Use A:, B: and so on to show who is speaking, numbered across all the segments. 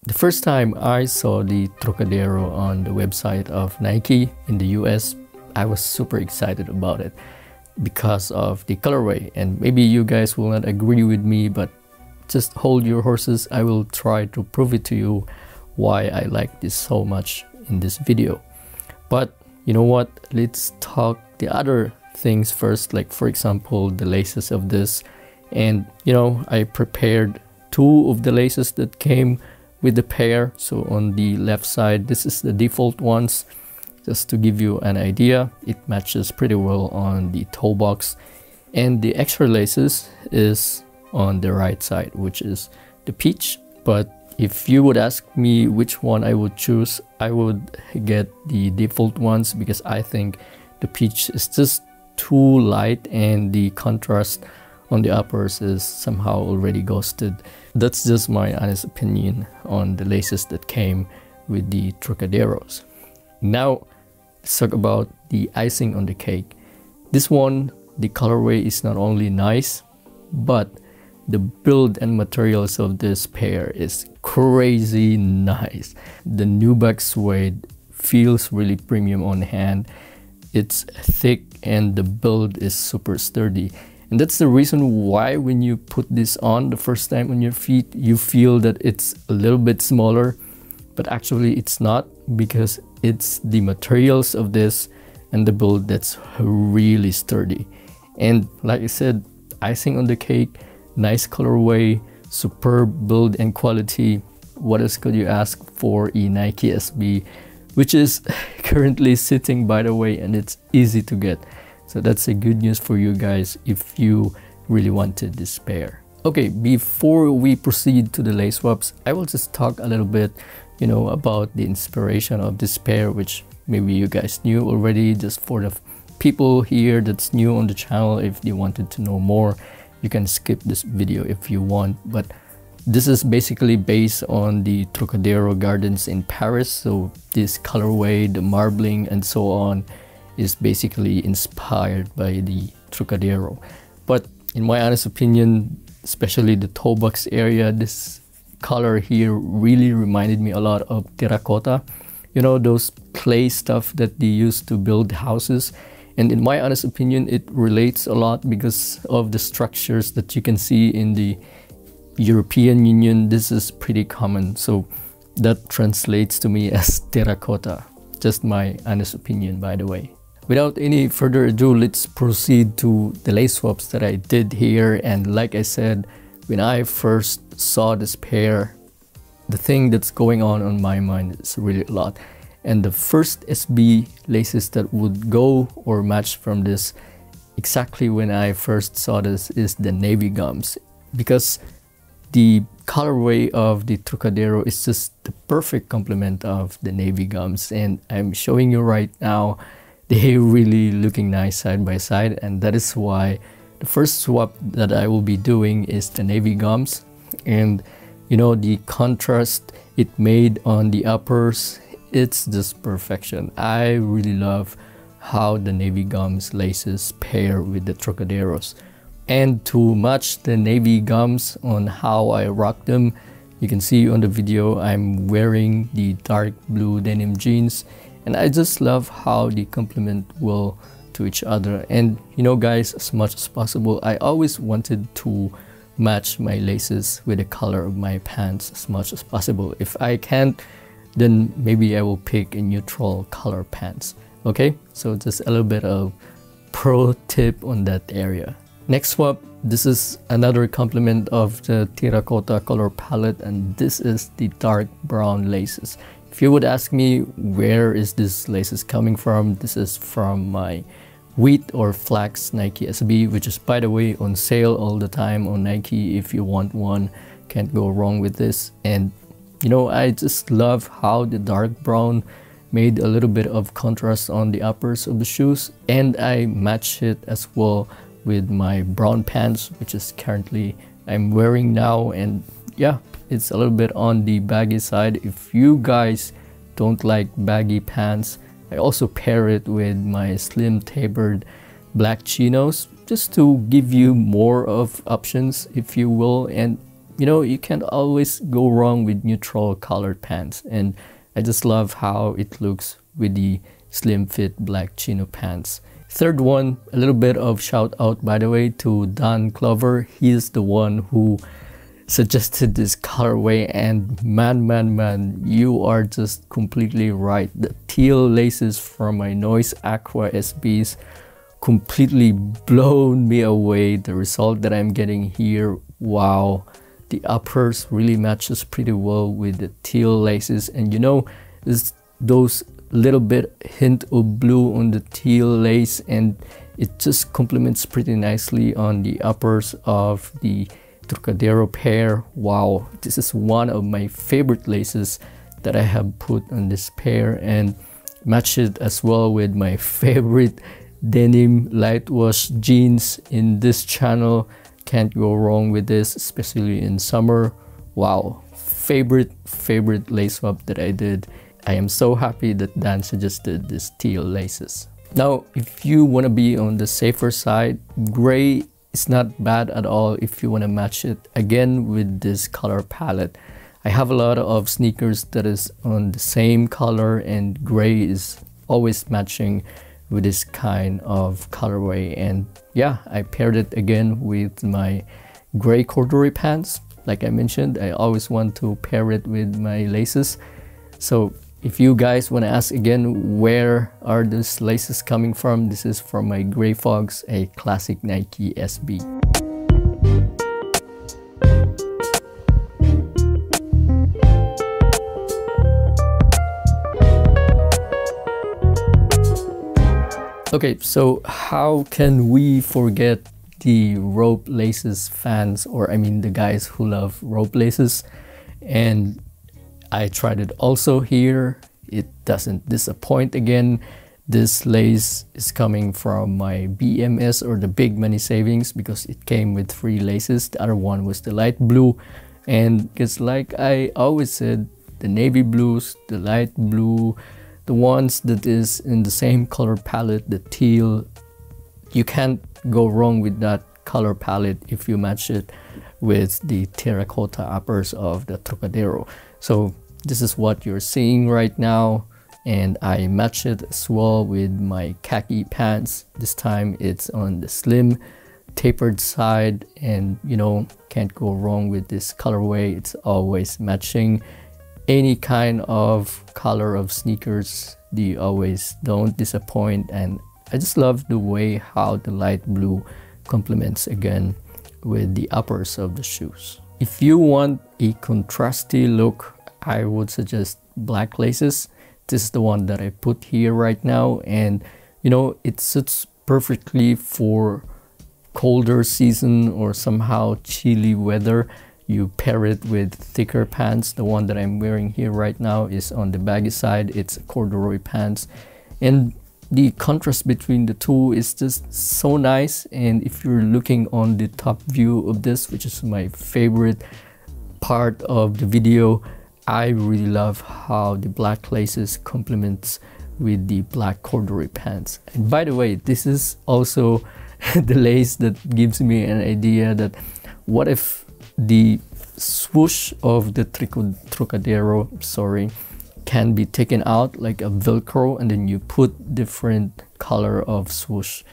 A: The first time I saw the Trocadero on the website of Nike in the US, I was super excited about it because of the colorway. And maybe you guys will not agree with me, but just hold your horses. I will try to prove it to you why I like this so much in this video. But you know what? Let's talk the other things first, like for example, the laces of this. And you know, I prepared two of the laces that came with the pair. So on the left side, this is the default ones. Just to give you an idea, it matches pretty well on the toe box. And the extra laces is on the right side, which is the peach. But if you would ask me which one I would choose, I would get the default ones because I think the peach is just too light and the contrast on the uppers is somehow already ghosted. That's just my honest opinion on the laces that came with the Trocaderos. Now let's talk about the icing on the cake. This one, the colorway is not only nice, but the build and materials of this pair is crazy nice. The nubuck suede feels really premium on hand. It's thick and the build is super sturdy. And that's the reason why when you put this on the first time on your feet, you feel that it's a little bit smaller, but actually it's not, because it's the materials of this and the build that's really sturdy. And like I said, icing on the cake, nice colorway, superb build and quality. What else could you ask for a Nike SB, which is currently sitting, by the way, and it's easy to get. So that's a good news for you guys if you really wanted this pair. Okay, before we proceed to the lace swaps, I will just talk a little bit, you know, about the inspiration of this pair, which maybe you guys knew already. Just for the people here that's new on the channel, if they wanted to know more, you can skip this video if you want. But this is basically based on the Trocadero Gardens in Paris. So this colorway, the marbling and so on, is basically inspired by the Trocadero. But in my honest opinion, especially the toe box area, this color here really reminded me a lot of terracotta. You know, those clay stuff that they used to build houses. And in my honest opinion, it relates a lot because of the structures that you can see in the European Union. This is pretty common. So that translates to me as terracotta. Just my honest opinion, by the way. Without any further ado, let's proceed to the lace swaps that I did here. And like I said, when I first saw this pair, the thing that's going on my mind is really a lot. And the first SB laces that would go or match from this exactly when I first saw this is the navy gums, because the colorway of the Trocadero is just the perfect complement of the navy gums. And I'm showing you right now, they're really looking nice side by side, and that is why the first swap that I will be doing is the navy gums. And you know, the contrast it made on the uppers, it's just perfection. I really love how the navy gums laces pair with the Trocaderos. And to match the navy gums on how I rock them, you can see on the video I'm wearing the dark blue denim jeans, and I just love how they complement well to each other. And you know guys, as much as possible, I always wanted to match my laces with the color of my pants as much as possible. If I can't, then maybe I will pick a neutral color pants. Okay, so just a little bit of pro tip on that area. Next swap, this is another complement of the terracotta color palette, and this is the dark brown laces. If you would ask me where is this laces coming from, this is from my wheat or flax Nike SB, which is by the way on sale all the time on Nike. If you want one, can't go wrong with this. And you know, I just love how the dark brown made a little bit of contrast on the uppers of the shoes, and I match it as well with my brown pants, which is currently I'm wearing now. And yeah, it's a little bit on the baggy side. If you guys don't like baggy pants, I also pair it with my slim tapered black chinos just to give you more of options, if you will. And you know, you can't always go wrong with neutral colored pants, and I just love how it looks with the slim fit black chino pants. Third one, a little bit of shout out by the way to Don Clover. He's the one who suggested this colorway, and man, you are just completely right. The teal laces from my Noise Aqua SBs completely blown me away. The result that I'm getting here, wow, the uppers really matches pretty well with the teal laces, and you know, those little bit hint of blue on the teal lace, and it just complements pretty nicely on the uppers of the Trocadero pair. Wow, this is one of my favorite laces that I have put on this pair, and match it as well with my favorite denim light wash jeans in this channel. Can't go wrong with this, especially in summer. Wow, favorite lace swap that I did. I am so happy that Dan suggested these teal laces. Now, if you want to be on the safer side, gray is not bad at all if you want to match it again with this color palette. I have a lot of sneakers that is on the same color, and gray is always matching with this kind of colorway. And yeah, I paired it again with my gray corduroy pants. Like I mentioned, I always want to pair it with my laces. So if you guys want to ask again, where are these laces coming from? This is from my Gray Fogs, a classic Nike SB. Okay, so how can we forget the rope laces fans, or I mean the guys who love rope laces? And I tried it also here. It doesn't disappoint again. This lace is coming from my BMS, or the Big Money Savings, because it came with 3 laces. The other one was the light blue, and it's like I always said, the navy blues, the light blue, the ones that is in the same color palette, the teal, you can't go wrong with that color palette if you match it with the terracotta uppers of the Trocadero. So this is what you're seeing right now, and I match it as well with my khaki pants. This time it's on the slim tapered side, and you know, can't go wrong with this colorway. It's always matching any kind of color of sneakers. They always don't disappoint, and I just love the way how the light blue complements again with the uppers of the shoes. If you want a contrasty look, I would suggest black laces. This is the one that I put here right now, and you know, it sits perfectly for colder season or somehow chilly weather. You pair it with thicker pants. The one that I'm wearing here right now is on the baggy side. It's corduroy pants, and the contrast between the two is just so nice. And if you're looking on the top view of this, which is my favorite part of the video, I really love how the black laces complements with the black corduroy pants. And by the way, this is also the lace that gives me an idea that what if the swoosh of the Trocadero, can be taken out like a Velcro, and then you put different color of swoosh.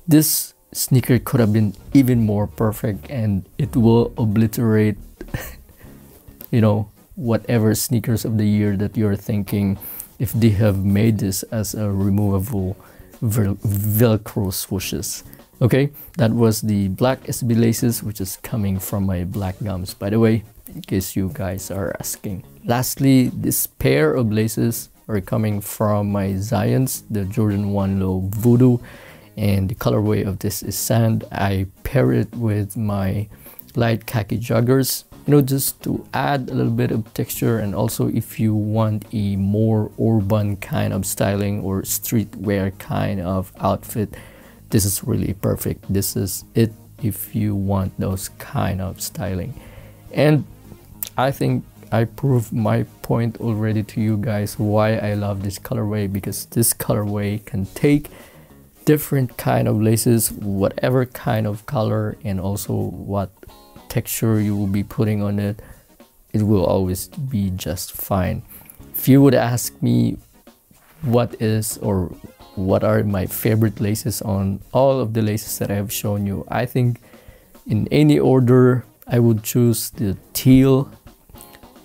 A: This sneaker could have been even more perfect, and it will obliterate you know, whatever sneakers of the year that you're thinking, if they have made this as a removable Velcro swooshes. Okay, that was the black SB laces, which is coming from my black gums, by the way, in case you guys are asking. Lastly, this pair of laces are coming from my Zions, the Jordan 1 Low Voodoo, and the colorway of this is sand. I pair it with my light khaki joggers, you know, just to add a little bit of texture, and also if you want a more urban kind of styling or streetwear kind of outfit, this is really perfect. This is it if you want those kind of styling. And I think I proved my point already to you guys why I love this colorway, because this colorway can take different kind of laces, whatever kind of color, and also what texture you will be putting on it, it will always be just fine. If you would ask me what is or what are my favorite laces on all of the laces that I have shown you, I think in any order I would choose the teal,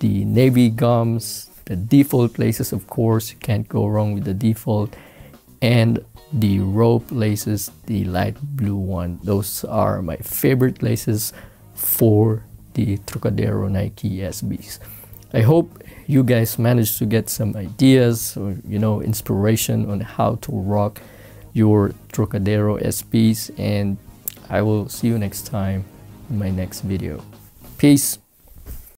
A: the navy gums, the default laces, of course, you can't go wrong with the default, and the rope laces, the light blue one. Those are my favorite laces for the Trocadero Nike SBs. I hope you guys managed to get some ideas or, you know, inspiration on how to rock your Trocadero SBs, and I will see you next time in my next video. Peace.